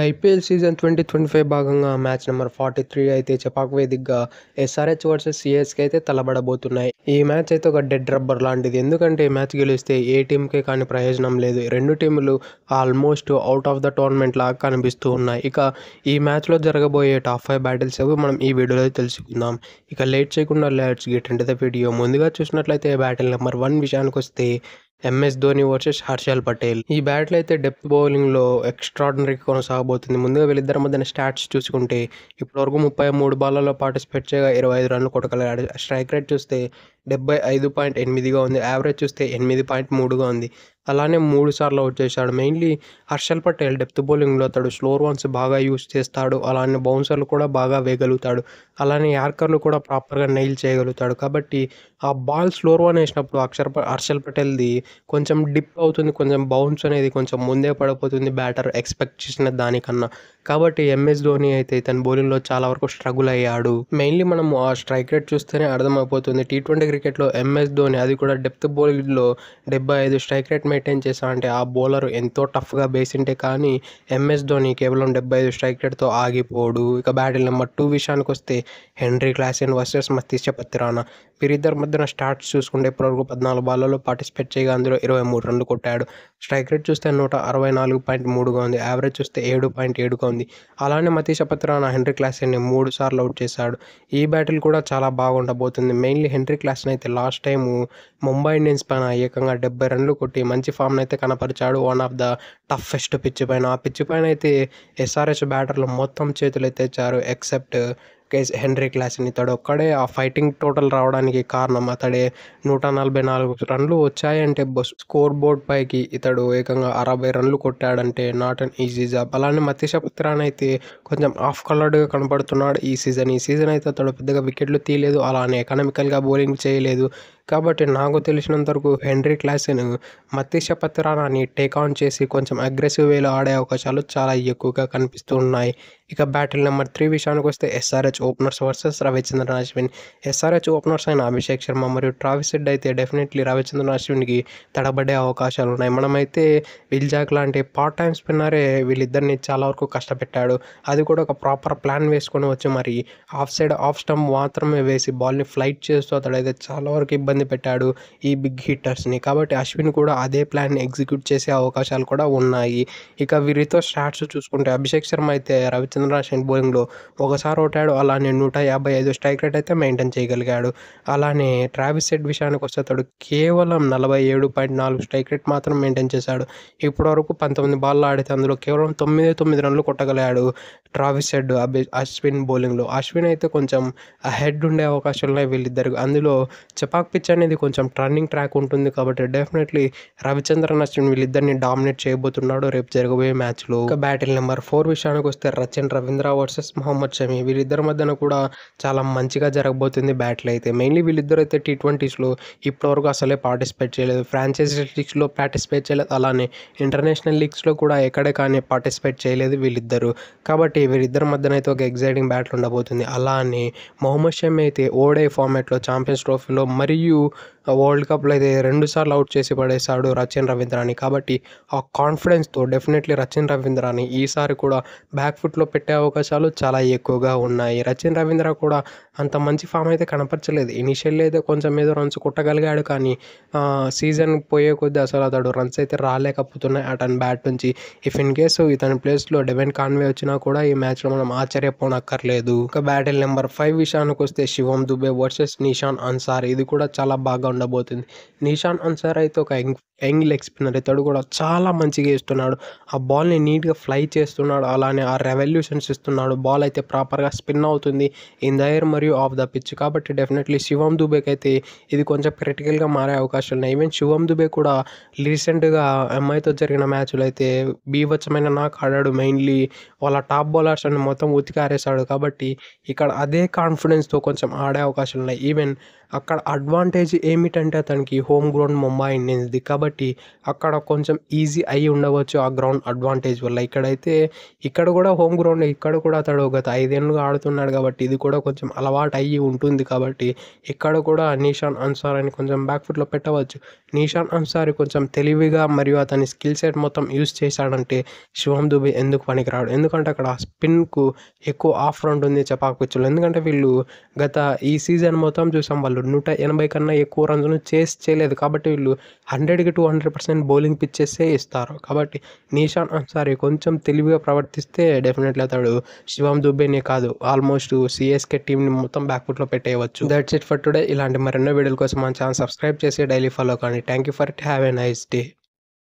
IPL season 2025 భాగంగా match number 43 అయితే చెపాక్ వేదికగా ఎస్ఆర్హెచ్ వర్సెస్ సిఎస్కే అయితే తలబడబోతున్నాయి. ఈ మ్యాచ్ అయితే ఒక డెడ్ రబ్బర్ లాంటిది. ఎందుకంటే ఈ మ్యాచ్ గెలిస్తే ఏ టీంకే కానీ ప్రయోజనం లేదు. రెండు టీములు almost out of the tournament లాగా కనిపిస్తూ ఉన్నాయి. ఇక ఈ మ్యాచ్లో జరగబోయే టాప్ 5 బ్యాటిల్స్ అవి మనం ఈ వీడియోలో తెలుసుకుందాం. ఇక లేట్ చేయకుండా let's get into the video. ముందుగా చూసినట్లయితే బ్యాటిల్ నెంబర్ 1 విషయానికి వస్తే ఎంఎస్ ధోని వర్సెస్ హర్షల్ పటేల్. ఈ బ్యాటిల్ అయితే డెప్త్ బౌలింగ్లో ఎక్స్ట్రాడినరీ కొనసాగబోతుంది. ముందుగా వీళ్ళిద్దరి మధ్యన స్టాట్స్ చూసుకుంటే ఇప్పటివరకు 33 బాళ్లలో పార్టిసిపేట్ చేయగా 25 రన్లు కొట్టగలిగాడు. స్ట్రైక్ రేట్ చూస్తే 75.8గా ఉంది. యావరేజ్ చూస్తే 8.3గా ఉంది. అలానే 3 సార్లు అవుట్ చేశాడు. మెయిన్లీ హర్షల్ పటేల్ డెప్త్ బౌలింగ్లో అతడు స్లోర్ వన్స్ బాగా యూస్ చేస్తాడు. అలానే బౌన్సర్లు కూడా బాగా వేయగలుగుతాడు. అలానే యార్కర్లు కూడా ప్రాపర్గా నెయిల్ చేయగలుగుతాడు. కాబట్టి ఆ బాల్ స్లోర్ వన్ వేసినప్పుడు హర్షల్ పటేల్ది కొంచెం డిప్ అవుతుంది. కొంచెం బౌన్స్ అనేది కొంచెం ముందే పడిపోతుంది బ్యాటర్ ఎక్స్పెక్ట్ చేసిన దానికన్నా. కాబట్టి ఎంఎస్ ధోని అయితే తన బౌలింగ్లో చాలా వరకు స్ట్రగుల్ అయ్యాడు. మెయిన్లీ మనం ఆ స్ట్రైక్ రేట్ చూస్తేనే అర్థమైపోతుంది. T20 క్రికెట్లో ఎంఎస్ ధోని అది కూడా డెప్త్ బౌలింగ్లో 75 స్ట్రైక్ రేట్ మెయింటైన్ చేశా అంటే ఆ బౌలర్ ఎంతో టఫ్గా వేసింటే కానీ ఎంఎస్ ధోని కేవలం 75 స్ట్రైక్ రేట్తో ఆగిపోడు. ఇక బ్యాటిల్ నెంబర్ 2 విషయానికి వస్తే henry Klaasen versus Matheesha Pathirana. వీరిద్దరి మధ్యన స్టార్ట్స్ చూసుకుంటే ఇప్పటివరకు 14 బాళ్లలో పార్టిసిపేట్ చేయగా అందులో 23 రన్లు కొట్టాడు. స్ట్రైక్ రేట్ చూస్తే 164.3గా ఉంది. యావరేజ్ చూస్తే 7.7గా ఉంది. అలానే మతీష పత్రానా హెన్రీ క్లాసెన్ని 3 సార్లు అవుట్ చేశాడు. ఈ బ్యాటిల్ కూడా చాలా బాగుండబోతుంది. మెయిన్లీ హెన్రీ క్లాసెన్ అయితే లాస్ట్ టైం ముంబై ఇండియన్స్ పైన ఏకంగా 70 రన్లు కొట్టి మంచి ఫామ్ని అయితే కనపరిచాడు. One of the toughest pitch పైన. ఆ పిచ్ పైన అయితే ఎస్ఆర్హెచ్ బ్యాటర్లు మొత్తం చేతులు ఎత్తేచ్చారు ఎక్సెప్ట్ హెన్రీ క్లాసెన్. ఇతడు ఒక్కడే ఆ ఫైటింగ్ టోటల్ రావడానికి కారణం. అతడే 144 రన్లు వచ్చాయంటే స్కోర్ బోర్డ్ పైకి ఇతడు ఏకంగా 60 రన్లు కొట్టాడంటే నాట్ అన్ ఈజీ జాబ్. అలానే మతీష పత్రాన్ అయితే కొంచెం ఆఫ్ కలర్డ్గా కనపడుతున్నాడు ఈ సీజన్ అయితే అతడు పెద్దగా వికెట్లు తీయలేదు. అలానే ఎకనామికల్గా బౌలింగ్ చేయలేదు. కాబట్టి నాకు తెలిసినంత వరకు హెన్రీ క్లాసెన్ మతీష పత్రానాని టేక్ ఆన్ చేసి కొంచెం అగ్రెసివ్ వేలో ఆడే అవకాశాలు చాలా ఎక్కువగా కనిపిస్తూ ఉన్నాయి. ఇక బ్యాటిల్ నెంబర్ 3 విషయానికి వస్తే SRH openers versus Ravichandran Ashwin. SRH openers అయిన అభిషేక్ శర్మ మరియు ట్రావిస్ హెడ్ అయితే డెఫినెట్లీ రవిచంద్రన్ అశ్విన్కి తడబడే అవకాశాలు ఉన్నాయి. మనమైతే విల్ జాక్ లాంటి పార్ట్ టైం స్పిన్నరే వీళ్ళిద్దరిని చాలా వరకు కష్టపెట్టాడు. అది కూడా ఒక ప్రాపర్ ప్లాన్ వేసుకొని వచ్చి మరి ఆఫ్ సైడ్ ఆఫ్ స్టంప్ మాత్రమే వేసి బాల్ని ఫ్లైట్ చేస్తూ అతడైతే చాలా వరకు ఇబ్బంది పెట్టాడు ఈ బిగ్ హిట్టర్స్ని. కాబట్టి అశ్విన్ కూడా అదే ప్లాన్ని ఎగ్జిక్యూట్ చేసే అవకాశాలు కూడా ఉన్నాయి. ఇక వీరితో స్టాట్స్ చూసుకుంటే అభిషేక్ శర్మ అయితే రవిచంద్రన్ అశ్విన్ బౌలింగ్లో ఒకసారి కొట్టాడు. అలానే 155 స్ట్రైక్ రేట్ అయితే మెయింటైన్ చేయగలిగాడు. అలానే ట్రావిస్ హెడ్ విషయానికి వస్తే అతడు కేవలం 47.4 స్ట్రైక్ రేట్ మాత్రం మెయింటైన్ చేశాడు. ఇప్పటివరకు 19 బాల్ ఆడితే అందులో కేవలం 9 రన్లు కొట్టగలిగాడు ట్రావిస్ హెడ్ అశ్విన్ బౌలింగ్లో. అశ్విన్ అయితే కొంచెం హెడ్ ఉండే అవకాశాలు ఉన్నాయి వీళ్ళిద్దరికి. అందులో చెపాక్ పిచ్ అనేది కొంచెం టర్నింగ్ ట్రాక్ ఉంటుంది. కాబట్టి డెఫినెట్లీ రవిచంద్రన్ అశ్విన్ వీళ్ళిద్దరిని డామినేట్ చేయబోతున్నాడు రేపు జరగబోయే మ్యాచ్లో. ఇక బ్యాటిల్ నెంబర్ 4 విషయానికి వస్తే రచిన్ రవీంద్ర వర్సెస్ మొహమ్మద్ షమి. వీరిద్దరి మధ్యన కూడా చాలా మంచిగా జరగబోతుంది బ్యాటిల్ అయితే. మెయిన్లీ వీళ్ళిద్దరు అయితే T20స్లో ఇప్పటివరకు అసలే పార్టిసిపేట్ చేయలేదు. ఫ్రాంచైజీ లీగ్స్లో పార్టిసిపేట్ చేయలేదు. అలానే ఇంటర్నేషనల్ లీగ్స్లో కూడా ఎక్కడే కానీ పార్టిసిపేట్ చేయలేదు వీళ్ళిద్దరు. కాబట్టి వీరిద్దరి మధ్యన అయితే ఒక ఎగ్జైటింగ్ బ్యాటిల్ ఉండబోతుంది. అలానే మొహమ్మద్ షమి అయితే ఓడే ఫార్మాట్లో ఛాంపియన్స్ ట్రోఫీలో మరియు వరల్డ్ కప్లో అయితే 2 సార్లు అవుట్ చేసి పడేశాడు రచిన్ రవీంద్రాని. కాబట్టి ఆ కాన్ఫిడెన్స్తో డెఫినెట్లీ రచిన్ రవీంద్రాని ఈసారి కూడా బ్యాక్ ఫుట్లో పెట్టే అవకాశాలు చాలా ఎక్కువగా ఉన్నాయి. రచిన్ రవీంద్ర కూడా అంత మంచి ఫామ్ అయితే కనపరచలేదు. ఇనిషియల్లీ అయితే కొంచెం ఏదో రన్స్ కొట్టగలిగాడు. కానీ సీజన్ పోయే కొద్దీ అసలు అతడు రన్స్ అయితే రాలేకపోతున్నాయి అతని బ్యాట్ నుంచి. ఇఫ్ ఇన్ కేసు ఇతని ప్లేస్లో డెవెన్ కాన్వే వచ్చినా కూడా ఈ మ్యాచ్లో మనం ఆశ్చర్యపోనక్కర్లేదు. ఒక బ్యాటిల్ నెంబర్ 5 విషయానికి వస్తే శివం దుబే వర్సెస్ నిషాన్ అన్సారీ. ఇది కూడా చాలా బాగా ఉండబోతుంది. నిషాన్ అన్సారీ అయితే ఒక యంగ్ లెగ్ స్పిన్నర్. ఇతడు కూడా చాలా మంచిగా వేస్తున్నాడు. ఆ బాల్ని నీట్గా ఫ్లై చేస్తున్నాడు. అలానే ఆ రెవల్యూషన్స్ ఇస్తున్నాడు. బాల్ అయితే ప్రాపర్గా స్పిన్ అవుతుంది ఇన్ ద ఎయిర్ మరియు ఆఫ్ ద పిచ్. కాబట్టి డెఫినెట్లీ శివం దుబేకి అయితే ఇది కొంచెం క్రిటికల్గా మారే అవకాశాలు ఉన్నాయి. ఈవెన్ శివం దుబే కూడా రీసెంట్గా ఎంఐతో జరిగిన మ్యాచ్లో అయితే బీభత్సమైన నాక్ ఆడాడు. మెయిన్లీ వాళ్ళ టాప్ బౌలర్స్ అని మొత్తం ఉతికారేశాడు. కాబట్టి ఇక్కడ అదే కాన్ఫిడెన్స్తో కొంచెం ఆడే అవకాశాలు ఉన్నాయి. ఈవెన్ అక్కడ అడ్వాంటేజ్ ఏమిటంటే అతనికి హోమ్ గ్రౌండ్ ముంబై ఇండియన్స్ది కాబట్టి అక్కడ కొంచెం ఈజీ అయి ఉండవచ్చు ఆ గ్రౌండ్ అడ్వాంటేజ్ వల్ల. ఇక్కడ కూడా హోమ్ గ్రౌండ్, ఇక్కడ కూడా అతడు గత 5 ఏళ్ళుగా ఆడుతున్నాడు కాబట్టి ఇది కూడా కొంచెం అలవాటు అయ్యి ఉంటుంది కాబట్టి ఇక్కడ కూడా నీషాన్ అన్సారీని కొంచెం బ్యాక్ ఫుట్లో పెట్టవచ్చు. నీషాన్ అన్సారీ కొంచెం తెలివిగా మరియు అతని స్కిల్ సెట్ మొత్తం యూజ్ చేశాడంటే శివం దుబే ఎందుకు పనికిరాడు? ఎందుకంటే అక్కడ స్పిన్కు ఎక్కువ ఆఫ్ ఫ్రంట్ ఉంది చెపాక్ పిచ్లో. ఎందుకంటే వీళ్ళు గత ఈ సీజన్ మొత్తం చూసాం, వాళ్ళు 180 కన్నా ఎక్కువ రన్స్ను చేయలేదు కాబట్టి వీళ్ళు 100కి 200% బౌలింగ్ పిచ్చెసే ఇస్తారు. కాబట్టి నీషాన్ అన్సారీ కొంచెం తెలివిగా ప్రవర్తిస్తే డెఫినెట్లీ అతడు శివం దుబేనే కాదు ఆల్మోస్ట్ సిఎస్కే టీంని మొత్తం బ్యాక్ ఫుట్లో పెట్టేయవచ్చు. That's it for today. ఇలాంటి మరెన్నో వీడియోల కోసం మన ఛానల్ సబ్స్క్రైబ్ చేసి డైలీ ఫాలో కానీ. Thank you for it. Have a nice day.